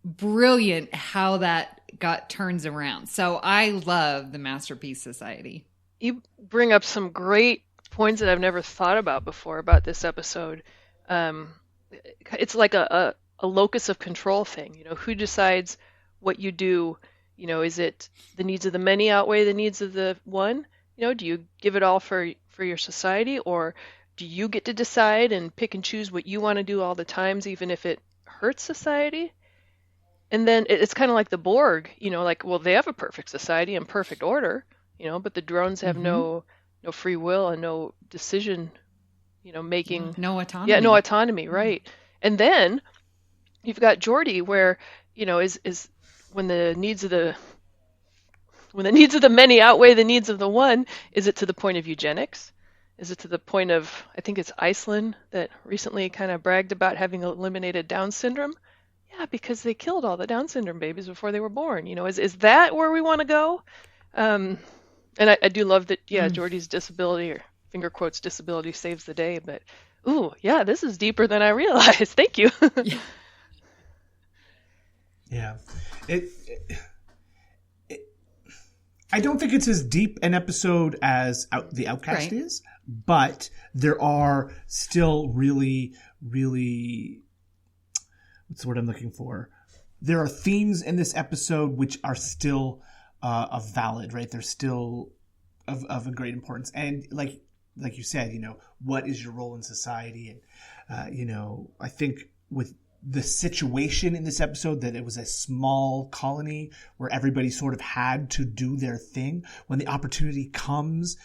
brilliant how that turns around. So I love the Masterpiece Society. You bring up some great points that I've never thought about before about this episode. It's like a locus of control thing. Who decides what you do? Is it the needs of the many outweigh the needs of the one? Do you give it all for your society, or do you get to decide and pick and choose what you want to do all the times, even if it hurts society? And then it's kind of like the Borg, they have a perfect society and perfect order, but the drones have no free will and no decision, making. No autonomy. Yeah, no autonomy, right. And then you've got Jordy where, is when the needs of the many outweigh the needs of the one, is it to the point of eugenics? Is it to the point of, I think it's Iceland that recently kind of bragged about having eliminated Down syndrome? Yeah, because they killed all the Down syndrome babies before they were born. Is that where we want to go? And I do love that, Jordy's disability, or finger quotes, disability saves the day. But, ooh, yeah, this is deeper than I realized. Thank you. Yeah. I don't think it's as deep an episode as The Outcast is, but there are still really, really, what's the word I'm looking for? There are themes in this episode which are still valid, right? They're still of a great importance. And like you said, what is your role in society? And, I think with the situation in this episode, that it was a small colony where everybody sort of had to do their thing. When the opportunity comes,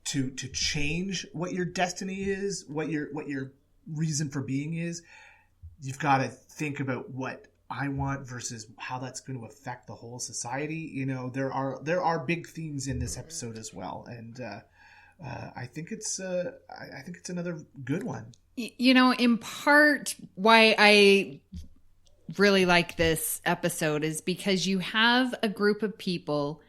to change what your destiny is, what your reason for being is, you've got to think about what I want versus how that's going to affect the whole society. You know, there are big themes in this episode as well, and I think it's another good one. You know, in part, why I really like this episode is because you have a group of people,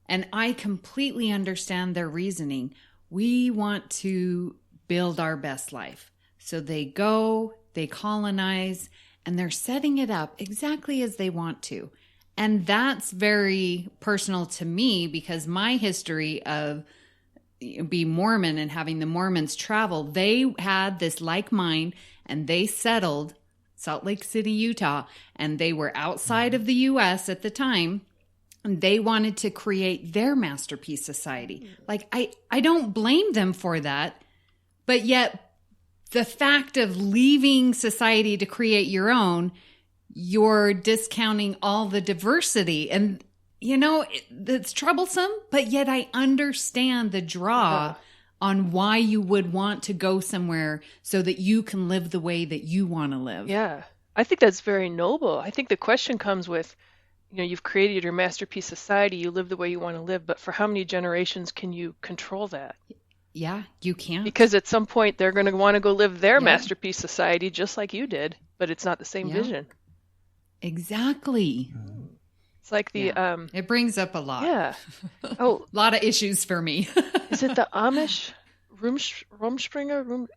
and I completely understand their reasoning. We want to build our best life. So they go, they colonize, and they're setting it up exactly as they want to. And that's very personal to me because my history of being Mormon and having the Mormons travel, they had this like mind and they settled Salt Lake City, Utah, and they were outside of the U.S. at the time. And they wanted to create their masterpiece society. Like, I don't blame them for that, but yet the fact of leaving society to create your own, you're discounting all the diversity. And, you know, it's troublesome, but yet I understand the draw on why you would want to go somewhere so that you can live the way that you want to live. Yeah, I think that's very noble. I think the question comes with, you know, you've created your masterpiece society, you live the way you want to live, but for how many generations can you control that? Yeah, you can't. Because at some point they're going to want to go live their masterpiece society just like you did, but it's not the same vision. Exactly. It's like the it brings up a lot. Yeah. Oh, a lot of issues for me. Is it the Amish Rumspringer?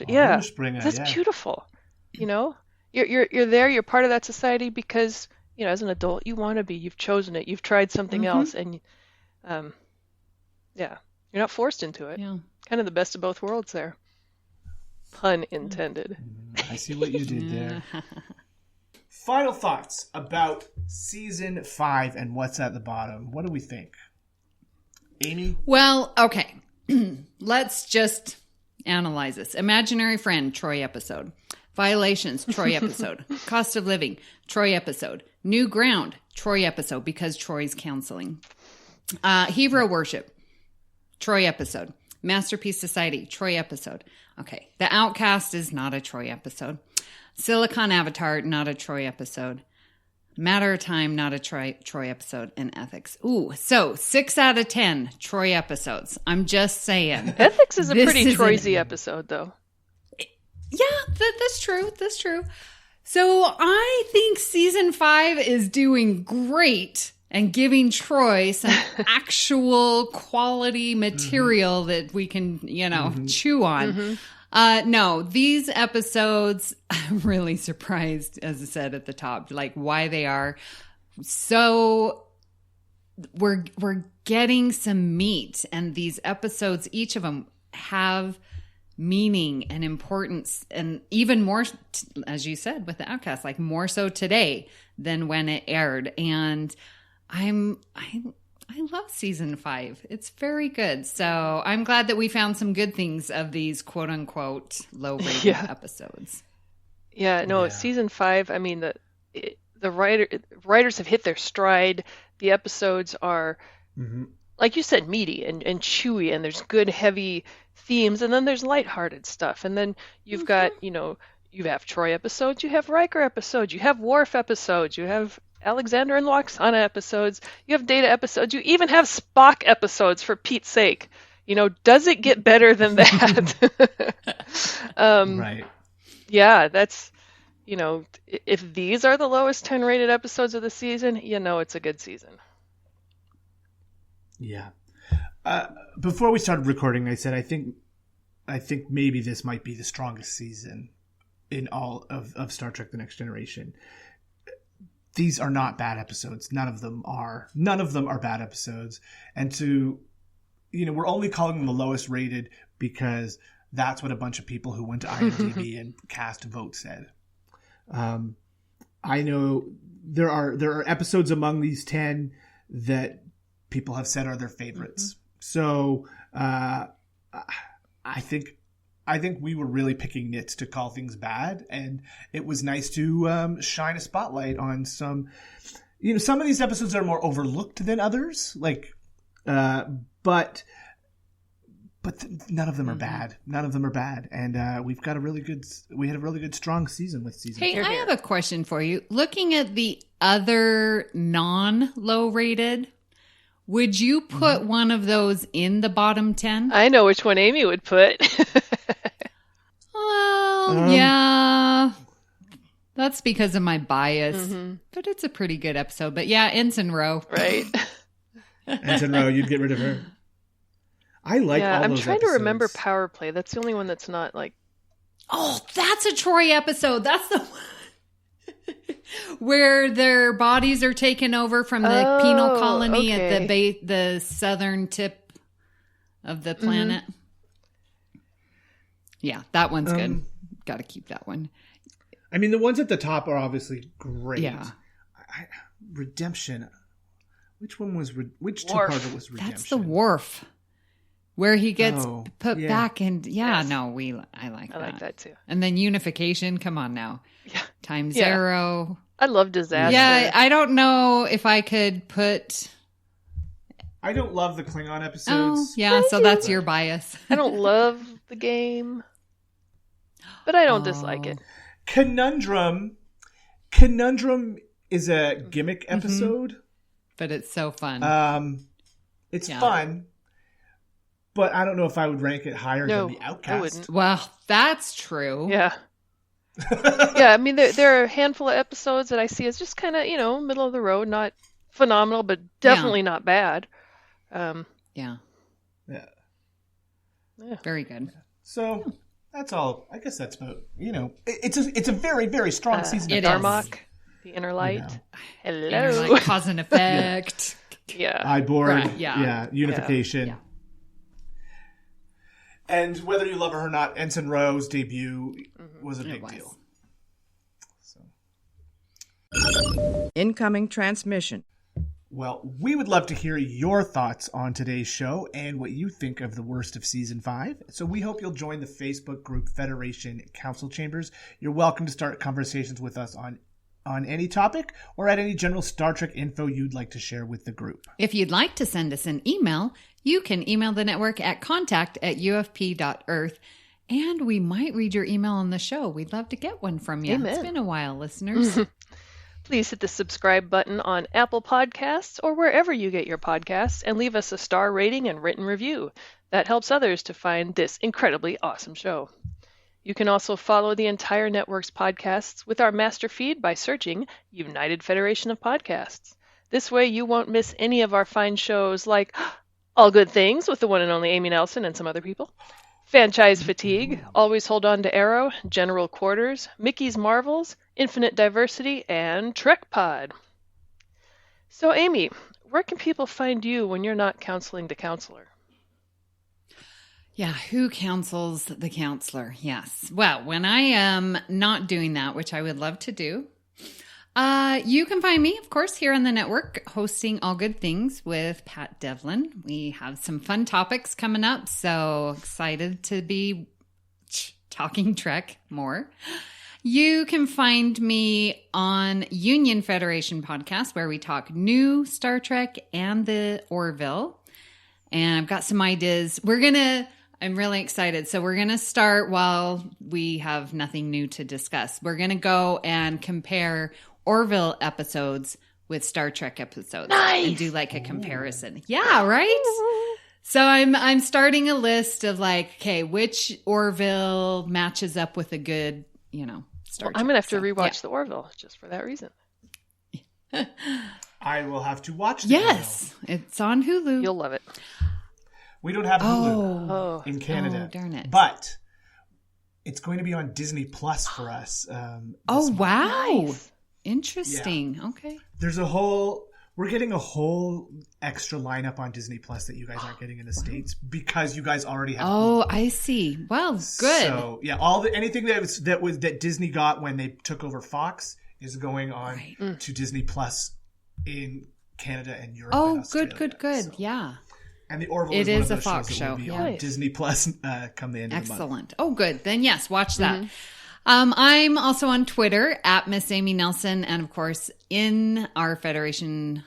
Yeah, that's beautiful. You know, you're there. You're part of that society because, you know, as an adult, you want to be. You've chosen it. You've tried something else, and you're not forced into it. Yeah, kind of the best of both worlds there. Pun intended. I see what you did there. Final thoughts about season 5 and what's at the bottom. What do we think, Amy? Well, okay. Let's just analyze this. Imaginary Friend, Troy episode. Violations, Troy episode. Cost of Living, Troy episode. New Ground, Troy episode, because Troy's counseling. Hero Worship, Troy episode. Masterpiece Society, Troy episode. Okay. The Outcast is not a Troy episode. Silicon Avatar, not a Troy episode. Matter of Time, not a Troy episode. And Ethics. Ooh, so 6 out of 10 Troy episodes. I'm just saying. Ethics is a pretty Troy-y episode, though. Yeah, that's true. That's true. So I think season 5 is doing great and giving Troy some actual quality material that we can, you know, chew on. No, these episodes, I'm really surprised, as I said at the top, like why they are so, we're getting some meat, and these episodes, each of them have meaning and importance, and even more, as you said, with the Outcast, like more so today than when it aired. And I love season 5. It's very good. So I'm glad that we found some good things of these quote unquote low rated episodes. Yeah, no, season 5, I mean, the writers have hit their stride. The episodes are, like you said, meaty and chewy, and there's good heavy themes, and then there's lighthearted stuff. And then you've got, you know, you have Troy episodes, you have Riker episodes, you have Worf episodes, you have Alexander and Loxana episodes, you have Data episodes, you even have Spock episodes, for Pete's sake. You know, does it get better than that? Right. Yeah, that's, you know, if these are the lowest 10 rated episodes of the season, you know it's a good season. Yeah. Before we started recording, I said I think maybe this might be the strongest season in all of Star Trek: The Next Generation. These are not bad episodes. None of them are bad episodes. And we're only calling them the lowest rated because that's what a bunch of people who went to IMDb and cast vote said. I know there are episodes among these 10 that people have said are their favorites. So I think we were really picking nits to call things bad, and it was nice to shine a spotlight on some. You know, some of these episodes are more overlooked than others, like none of them are bad. None of them are bad, and we had a really good strong season with season. Hey, 4. I have a question for you. Looking at the other non-low rated, would you put one of those in the bottom 10? I know which one Amy would put. Well, yeah. That's because of my bias. But it's a pretty good episode. But yeah, Ensign Rowe. Right. Ensign Rowe, you'd get rid of her. I like all I'm those trying episodes. to remember Power Play. That's the only one that's not like... Oh, that's a Troy episode. That's the one where their bodies are taken over from the penal colony at the southern tip of the planet. Yeah, that one's good. Got to keep that one. I mean, the ones at the top are obviously great. Yeah. Redemption. Which one was... Which Worf. two-parter was Redemption? That's the Wharf. Where he gets Oh, put yeah. back and Yes. I like that. I like that too. And then Unification, come on now. Yeah. Time Yeah. Zero. I love Disaster. Yeah, I don't know if I could put... I don't love the Klingon episodes. Oh, yeah, so that's your bias. I don't love the game, but I don't dislike it. Conundrum is a gimmick episode. But it's so fun. It's Yeah. fun, but I don't know if I would rank it higher No, than The I Outcast. wouldn't. Well, that's true. Yeah. Yeah, I mean, there are a handful of episodes that I see as just kind of, middle of the road, not phenomenal, but definitely not bad. Yeah. Yeah. Very good. So that's all. I guess that's about. It's a very, very strong season. it of is. Darmok. Darmok, the Inner Light. And Hello. you're like cause and effect. Yeah. Iborg. Right, yeah. Unification. Yeah. And whether you love her or not, Ensign Rowe's debut was a big was. deal. So. Incoming transmission. Well, we would love to hear your thoughts on today's show and what you think of the worst of Season 5. So we hope you'll join the Facebook group Federation Council Chambers. You're welcome to start conversations with us on any topic or at any general Star Trek info you'd like to share with the group. If you'd like to send us an email, you can email the network at contact@ufp.earth, and we might read your email on the show. We'd love to get one from you. Amen. It's been a while, listeners. Please hit the subscribe button on Apple Podcasts or wherever you get your podcasts and leave us a star rating and written review. That helps others to find this incredibly awesome show. You can also follow the entire network's podcasts with our master feed by searching United Federation of Podcasts. This way you won't miss any of our fine shows like All Good Things with the one and only Amy Nelson and some other people, Franchise Fatigue, Always Hold On to Arrow, General Quarters, Mickey's Marvels, Infinite Diversity, and Trek Pod. So Amy, where can people find you when you're not counseling the counselor? Yeah, who counsels the counselor? Yes. Well, when I am not doing that, which I would love to do, you can find me, of course, here on the network, hosting All Good Things with Pat Devlin. We have some fun topics coming up, so excited to be talking Trek more. You can find me on Union Federation podcast, where we talk new Star Trek and the Orville. And I've got some ideas. I'm really excited. So we're going to start while we have nothing new to discuss. We're going to go and compare Orville episodes with Star Trek episodes. Nice. And do like a comparison. Yeah, right? So I'm starting a list of like, okay, which Orville matches up with a good, Star Trek. I'm going to have to So, rewatch the Orville just for that reason. I will have to watch the Yes, it's on Hulu. You'll love it. We don't have Hulu Oh, in Canada. Oh, darn it. But it's going to be on Disney Plus for us. Oh, month. wow. Nice. Interesting. Okay. We're getting a whole extra lineup on Disney Plus that you guys aren't getting in the States because you guys already have Oh, Hulu. I see. Well, good. So yeah, anything that Disney got when they took over Fox is going on to Disney Plus in Canada and Europe. Oh, and Australia. good. So- Yeah. And the Orville It is one is of a those Fox shows that will show. be Yeah. on Nice. Disney Plus come the end of the month. Excellent. Oh, good. Then yes, watch that. I'm also on Twitter at Miss Amy Nelson, and of course in our Federation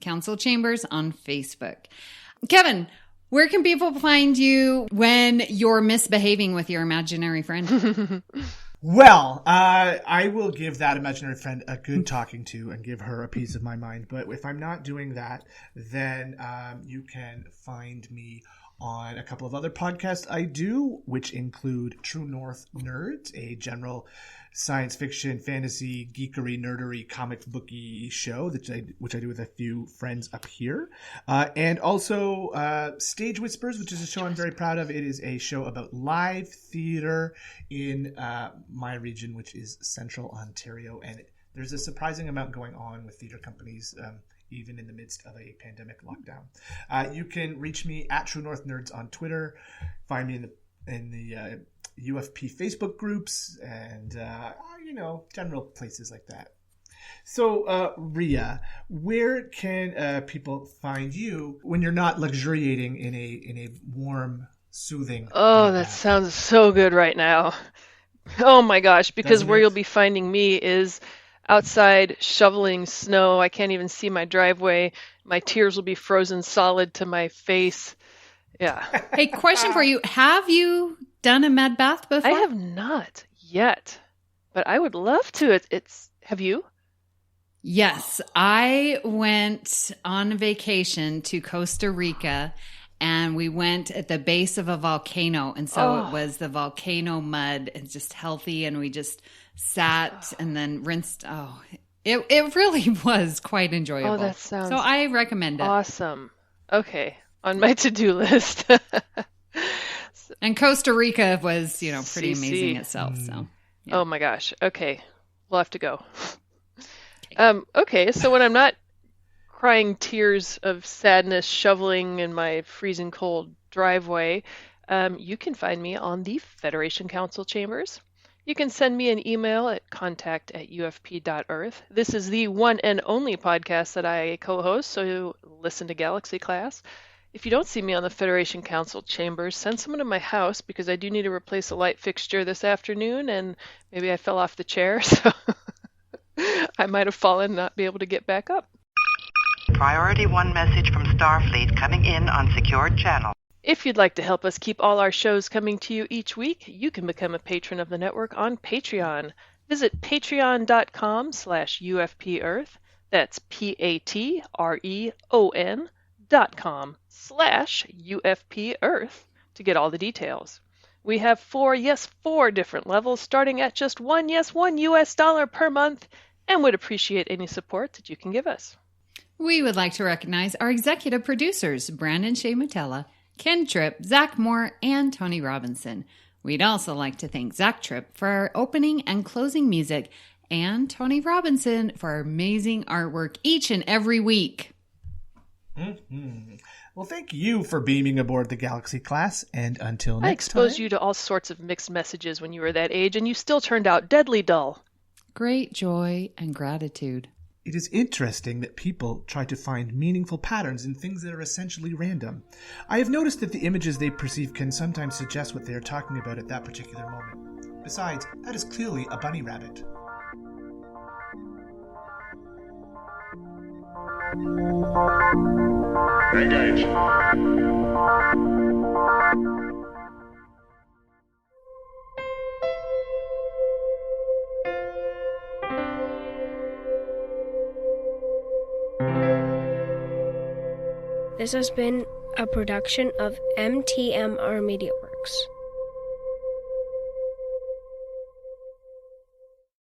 Council Chambers on Facebook. Kevin, Where can people find you when you're misbehaving with your imaginary friend? Well, I will give that imaginary friend a good talking to and give her a piece of my mind. But if I'm not doing that, then you can find me on a couple of other podcasts I do, which include True North Nerds, a general science fiction, fantasy, geekery, nerdery, comic booky show which I do with a few friends up here. And also Stage Whispers, which is a show I'm very proud of. It is a show about live theater in my region, which is Central Ontario. And there's a surprising amount going on with theater companies, even in the midst of a pandemic lockdown. You can reach me at True North Nerds on Twitter. Find me in the UFP Facebook groups and, general places like that. So, Ria, where can people find you when you're not luxuriating in a warm, soothing? Oh, that sounds so good right now. Oh my gosh, because where you'll be finding me is outside shoveling snow. I can't even see my driveway. My tears will be frozen solid to my face. Yeah. Hey, question for you. Have you done a med bath before? I have not yet, but I would love to. Have you? Yes. I went on vacation to Costa Rica, and we went at the base of a volcano. And so it was the volcano mud and just healthy. And we just sat and then rinsed. Oh, it really was quite enjoyable. Oh, that sounds so I recommend it. Awesome. Okay. On my to-do list. And Costa Rica was, pretty amazing itself. So, yeah. Oh my gosh. Okay. We'll have to go. Okay. So when I'm not crying tears of sadness shoveling in my freezing cold driveway, you can find me on the Federation Council Chambers. You can send me an email at contact@ufp.earth. This is the one and only podcast that I co-host, so listen to Galaxy Class. If you don't see me on the Federation Council Chambers, send someone to my house because I do need to replace a light fixture this afternoon, and maybe I fell off the chair, so I might have fallen and not be able to get back up. Priority 1 message from Starfleet coming in on secured channel. If you'd like to help us keep all our shows coming to you each week, you can become a patron of the network on Patreon. Visit patreon.com/UFPEarth. That's patreon.com/UFPEarth to get all the details. We have 4 different levels starting at just $1 US per month, and would appreciate any support that you can give us. We would like to recognize our executive producers, Brandon Shea Matella, Ken Tripp, Zach Moore, and Tony Robinson. We'd also like to thank Zach Tripp for our opening and closing music, and Tony Robinson for our amazing artwork each and every week. Mm-hmm. Well, thank you for beaming aboard the Galaxy Class, and until next time. I exposed you to all sorts of mixed messages when you were that age, and you still turned out deadly dull. Great joy and gratitude. It is interesting that people try to find meaningful patterns in things that are essentially random. I have noticed that the images they perceive can sometimes suggest what they are talking about at that particular moment. Besides, that is clearly a bunny rabbit. Engage. This has been a production of MTMR Media Works.